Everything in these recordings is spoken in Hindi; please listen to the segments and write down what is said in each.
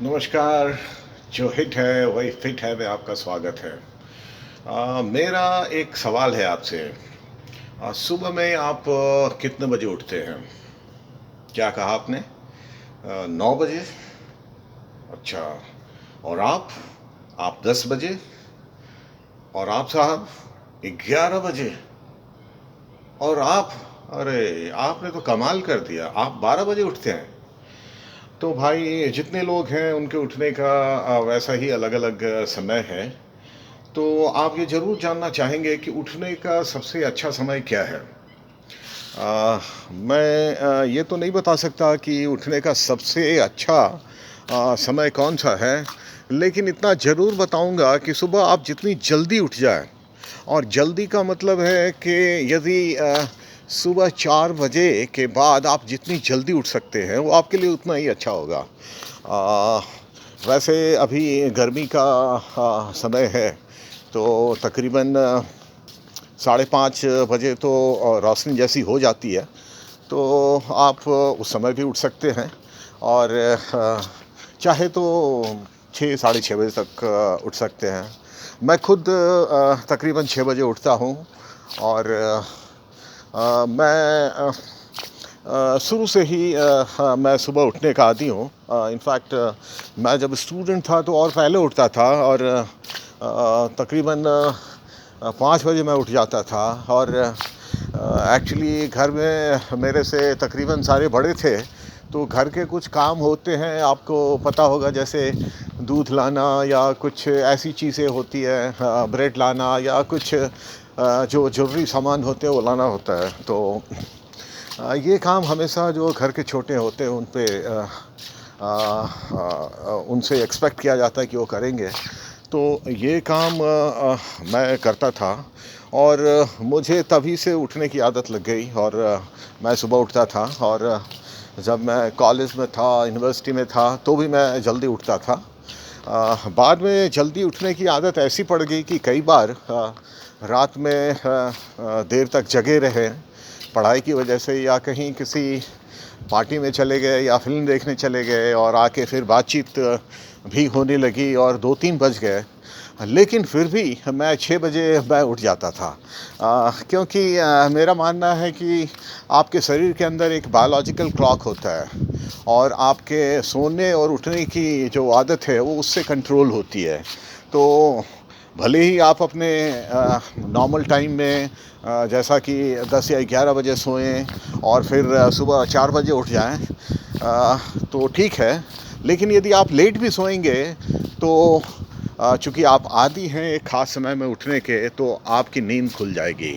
नमस्कार। जो हिट है वही फिट है में आपका स्वागत है। मेरा एक सवाल है आपसे। सुबह में आप कितने बजे उठते हैं? क्या कहा आपने? 9 बजे? अच्छा। और आप 10 बजे? और आप साहब 11 बजे? और आप, अरे आपने तो कमाल कर दिया, आप 12 बजे उठते हैं। तो भाई जितने लोग हैं उनके उठने का वैसा ही अलग अलग समय है। तो आप ये ज़रूर जानना चाहेंगे कि उठने का सबसे अच्छा समय क्या है? मैं ये तो नहीं बता सकता कि उठने का सबसे अच्छा समय कौन-सा है, लेकिन इतना ज़रूर बताऊँगा कि सुबह आप जितनी जल्दी उठ जाएँ, और जल्दी का मतलब है कि यदि सुबह 4 बजे के बाद आप जितनी जल्दी उठ सकते हैं, वो आपके लिए उतना ही अच्छा होगा। वैसे अभी गर्मी का समय है, तो तकरीबन 5:30 बजे तो रोशनी जैसी हो जाती है, तो आप उस समय भी उठ सकते हैं। और चाहे तो 6 साढ़े 6 बजे तक उठ सकते हैं। मैं खुद तकरीबन 6 बजे उठता हूँ। और मैं शुरू से ही मैं सुबह उठने का आदी हूँ। इनफैक्ट मैं जब स्टूडेंट था तो और पहले उठता था, और तकरीबन 5 बजे मैं उठ जाता था। और एक्चुअली घर में मेरे से तकरीबन सारे बड़े थे, तो घर के कुछ काम होते हैं, आपको पता होगा, जैसे दूध लाना या कुछ ऐसी चीज़ें होती है, ब्रेड लाना या कुछ जो ज़रूरी सामान होते हैं वो लाना होता है। तो ये काम हमेशा जो घर के छोटे होते हैं उन पे उनसे एक्सपेक्ट किया जाता है कि वो करेंगे। तो ये काम मैं करता था, और मुझे तभी से उठने की आदत लग गई। और मैं सुबह उठता था, और जब मैं कॉलेज में था, यूनिवर्सिटी में था, तो भी मैं जल्दी उठता था। बाद में जल्दी उठने की आदत ऐसी पड़ गई कि कई बार रात में देर तक जगे रहे, पढ़ाई की वजह से, या कहीं किसी पार्टी में चले गए या फ़िल्म देखने चले गए, और आके फिर बातचीत भी होने लगी और 2-3 बज गए। लेकिन फिर भी मैं 6 बजे मैं उठ जाता था, क्योंकि मेरा मानना है कि आपके शरीर के अंदर एक बायोलॉजिकल क्लॉक होता है, और आपके सोने और उठने की जो आदत है वो उससे कंट्रोल होती है। तो भले ही आप अपने नॉर्मल टाइम में जैसा कि 10 या 11 बजे सोएं और फिर सुबह 4 बजे उठ जाएं, तो ठीक है। लेकिन यदि आप लेट भी सोएंगे, तो चूँकि आप आदी हैं एक ख़ास समय में उठने के, तो आपकी नींद खुल जाएगी।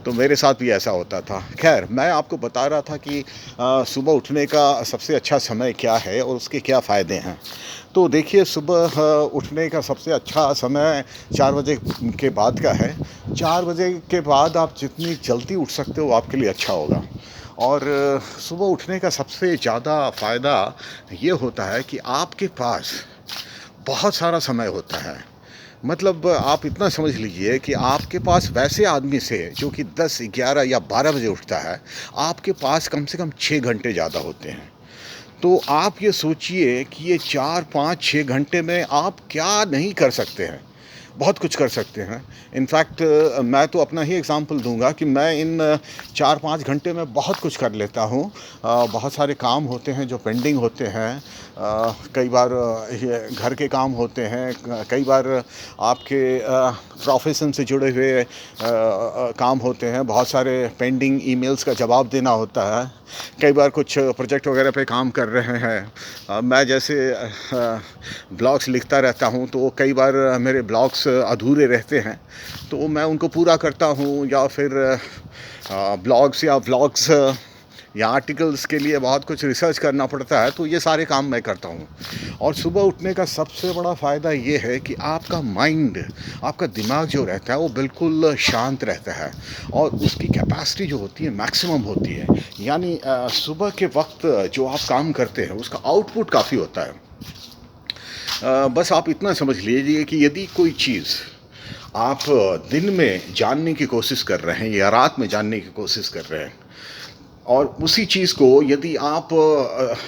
तो मेरे साथ भी ऐसा होता था। ख़ैर, मैं आपको बता रहा था कि सुबह उठने का सबसे अच्छा समय क्या है और उसके क्या फ़ायदे हैं। तो देखिए, सुबह उठने का सबसे अच्छा समय 4 बजे के बाद का है। 4 बजे के बाद आप जितनी जल्दी उठ सकते हो आपके लिए अच्छा होगा। और सुबह उठने का सबसे ज़्यादा फ़ायदा ये होता है कि आपके पास बहुत सारा समय होता है। मतलब आप इतना समझ लीजिए कि आपके पास वैसे आदमी से जो कि 10, 11 या 12 बजे उठता है, आपके पास कम से कम 6 घंटे ज़्यादा होते हैं। तो आप ये सोचिए कि ये 4, 5, 6 घंटे में आप क्या नहीं कर सकते हैं। बहुत कुछ कर सकते हैं। इनफैक्ट मैं तो अपना ही एग्ज़ाम्पल दूँगा कि मैं इन 4-5 घंटे में बहुत कुछ कर लेता हूँ। बहुत सारे काम होते हैं जो पेंडिंग होते हैं। कई बार ये घर के काम होते हैं, कई बार आपके प्रोफ़ेशन से जुड़े हुए काम होते हैं, बहुत सारे पेंडिंग ईमेल्स का जवाब देना होता है। कई बार कुछ प्रोजेक्ट वगैरह पे काम कर रहे हैं। मैं जैसे ब्लॉग्स लिखता रहता हूँ, तो कई बार मेरे ब्लॉग्स अधूरे रहते हैं, तो मैं उनको पूरा करता हूँ। या फिर ब्लॉग्स या व्लॉग्स या आर्टिकल्स के लिए बहुत कुछ रिसर्च करना पड़ता है, तो ये सारे काम मैं करता हूँ। और सुबह उठने का सबसे बड़ा फ़ायदा ये है कि आपका माइंड, आपका दिमाग जो रहता है वो बिल्कुल शांत रहता है, और उसकी कैपेसिटी जो होती है मैक्सिमम होती है। यानी सुबह के वक्त जो आप काम करते हैं उसका आउटपुट काफ़ी होता है। बस आप इतना समझ लीजिए कि यदि कोई चीज़ आप दिन में जानने की कोशिश कर रहे हैं या रात में जानने की कोशिश कर रहे हैं, और उसी चीज़ को यदि आप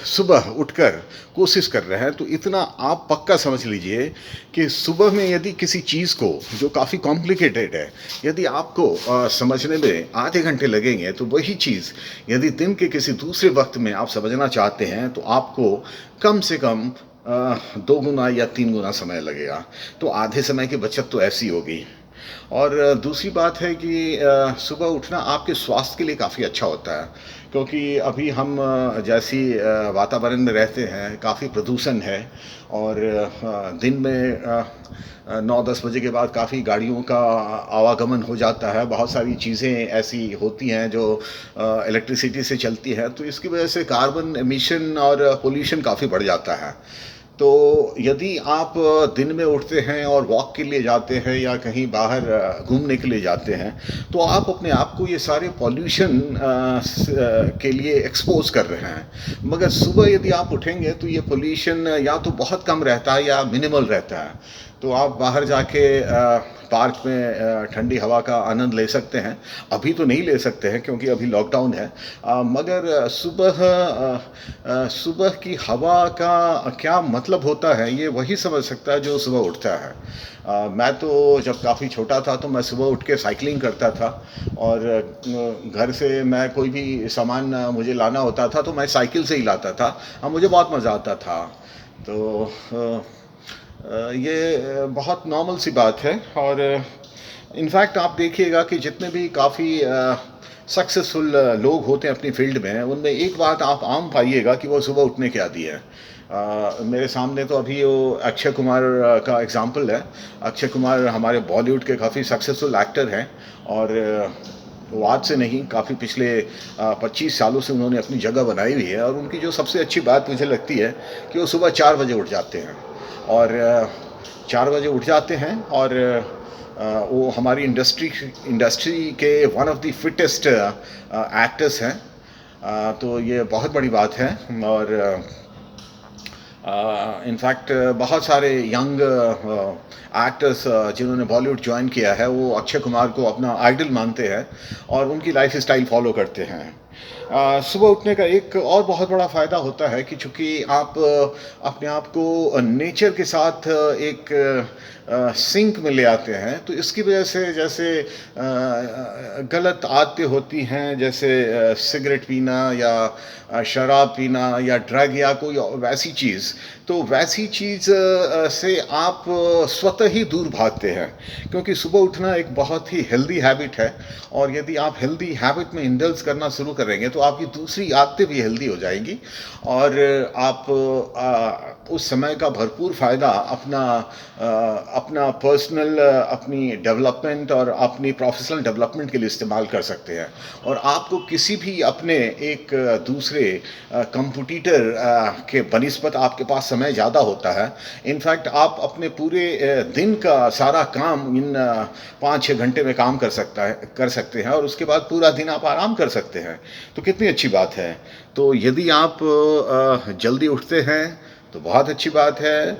सुबह उठकर कोशिश कर रहे हैं तो इतना आप पक्का समझ लीजिए कि सुबह में यदि किसी चीज़ को जो काफ़ी कॉम्प्लिकेटेड है यदि आपको समझने में आधे घंटे लगेंगे तो वही चीज़ यदि दिन के किसी दूसरे वक्त में आप समझना चाहते हैं तो आपको कम से कम 2 गुना या 3 गुना समय लगेगा। तो आधे समय की बचत तो ऐसी होगी। और दूसरी बात है कि सुबह उठना आपके स्वास्थ्य के लिए काफ़ी अच्छा होता है क्योंकि अभी हम जैसी वातावरण में रहते हैं काफ़ी प्रदूषण है और दिन में 9-10 बजे के बाद काफ़ी गाड़ियों का आवागमन हो जाता है। बहुत सारी चीज़ें ऐसी होती हैं जो इलेक्ट्रिसिटी से चलती हैं तो इसकी वजह से कार्बन एमिशन और पोल्यूशन काफ़ी बढ़ जाता है। तो यदि आप दिन में उठते हैं और वॉक के लिए जाते हैं या कहीं बाहर घूमने के लिए जाते हैं तो आप अपने आप को ये सारे पॉल्यूशन के लिए एक्सपोज कर रहे हैं। मगर सुबह यदि आप उठेंगे तो ये पॉल्यूशन या तो बहुत कम रहता है या मिनिमल रहता है। तो आप बाहर जाके पार्क में ठंडी हवा का आनंद ले सकते हैं। अभी तो नहीं ले सकते हैं क्योंकि अभी लॉकडाउन है। मगर सुबह की हवा का क्या मतलब होता है ये वही समझ सकता है जो सुबह उठता है। मैं तो जब काफ़ी छोटा था तो मैं सुबह उठ के साइकिलिंग करता था और घर से मैं कोई भी सामान मुझे लाना होता था तो मैं साइकिल से ही लाता था। मुझे बहुत मज़ा आता था। तो ये बहुत नॉर्मल सी बात है और इनफैक्ट आप देखिएगा कि जितने भी काफ़ी सक्सेसफुल लोग होते हैं अपनी फील्ड में उनमें एक बात आप आम पाइएगा कि वो सुबह उठने के आदी है। मेरे सामने तो अभी वो अक्षय कुमार का एग्जांपल है। अक्षय कुमार हमारे बॉलीवुड के काफ़ी सक्सेसफुल एक्टर हैं और वो आज से नहीं काफ़ी पिछले 25 सालों से उन्होंने अपनी जगह बनाई हुई है और उनकी जो सबसे अच्छी बात मुझे लगती है कि वो सुबह 4 बजे उठ जाते हैं और 4 बजे उठ जाते हैं और वो हमारी इंडस्ट्री के one of the fittest actors हैं। तो ये बहुत बड़ी बात है और इनफैक्ट बहुत सारे यंग एक्टर्स जिन्होंने बॉलीवुड ज्वाइन किया है वो अक्षय कुमार को अपना आइडल मानते हैं और उनकी लाइफ स्टाइल फॉलो करते हैं। सुबह उठने का एक और बहुत बड़ा फ़ायदा होता है कि चूँकि आप अपने आप को नेचर के साथ एक सिंक में ले आते हैं तो इसकी वजह से जैसे गलत आदतें होती हैं जैसे सिगरेट पीना या शराब पीना या ड्रग या कोई वैसी चीज़ तो वैसी चीज़ से आप स्वतः ही दूर भागते हैं क्योंकि सुबह उठना एक बहुत ही हेल्दी हैबिट है और यदि आप हेल्दी हैबिट में इंडल्ज करना शुरू करेंगे तो आपकी दूसरी आदतें भी हेल्दी हो जाएंगी और आप उस समय का भरपूर फ़ायदा अपना पर्सनल अपनी डेवलपमेंट और अपनी प्रोफेशनल डेवलपमेंट के लिए इस्तेमाल कर सकते हैं और आपको किसी भी अपने एक दूसरे कंपटीटर के बनिस्बत आपके पास समय ज़्यादा होता है। इनफैक्ट आप अपने पूरे दिन का सारा काम इन 5-6 घंटे में काम कर सकते हैं और उसके बाद पूरा दिन आप आराम कर सकते हैं। तो कितनी अच्छी बात है। तो यदि आप जल्दी उठते हैं तो बहुत अच्छी बात है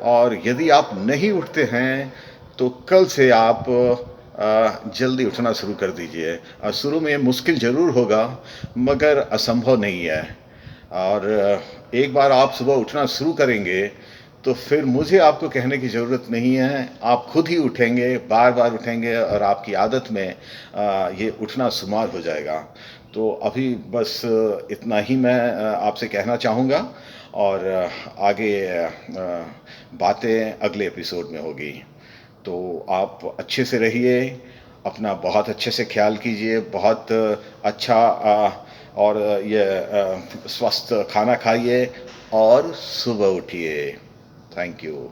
और यदि आप नहीं उठते हैं तो कल से आप जल्दी उठना शुरू कर दीजिए। शुरू में मुश्किल ज़रूर होगा मगर असंभव नहीं है और एक बार आप सुबह उठना शुरू करेंगे तो फिर मुझे आपको कहने की ज़रूरत नहीं है। आप खुद ही उठेंगे, बार-बार उठेंगे और आपकी आदत में ये उठना शुमार हो जाएगा। तो अभी बस इतना ही मैं आपसे कहना चाहूँगा और आगे बातें अगले एपिसोड में होगी। तो आप अच्छे से रहिए, अपना बहुत अच्छे से ख्याल कीजिए, बहुत अच्छा और ये स्वस्थ खाना खाइए और सुबह उठिए। Thank you.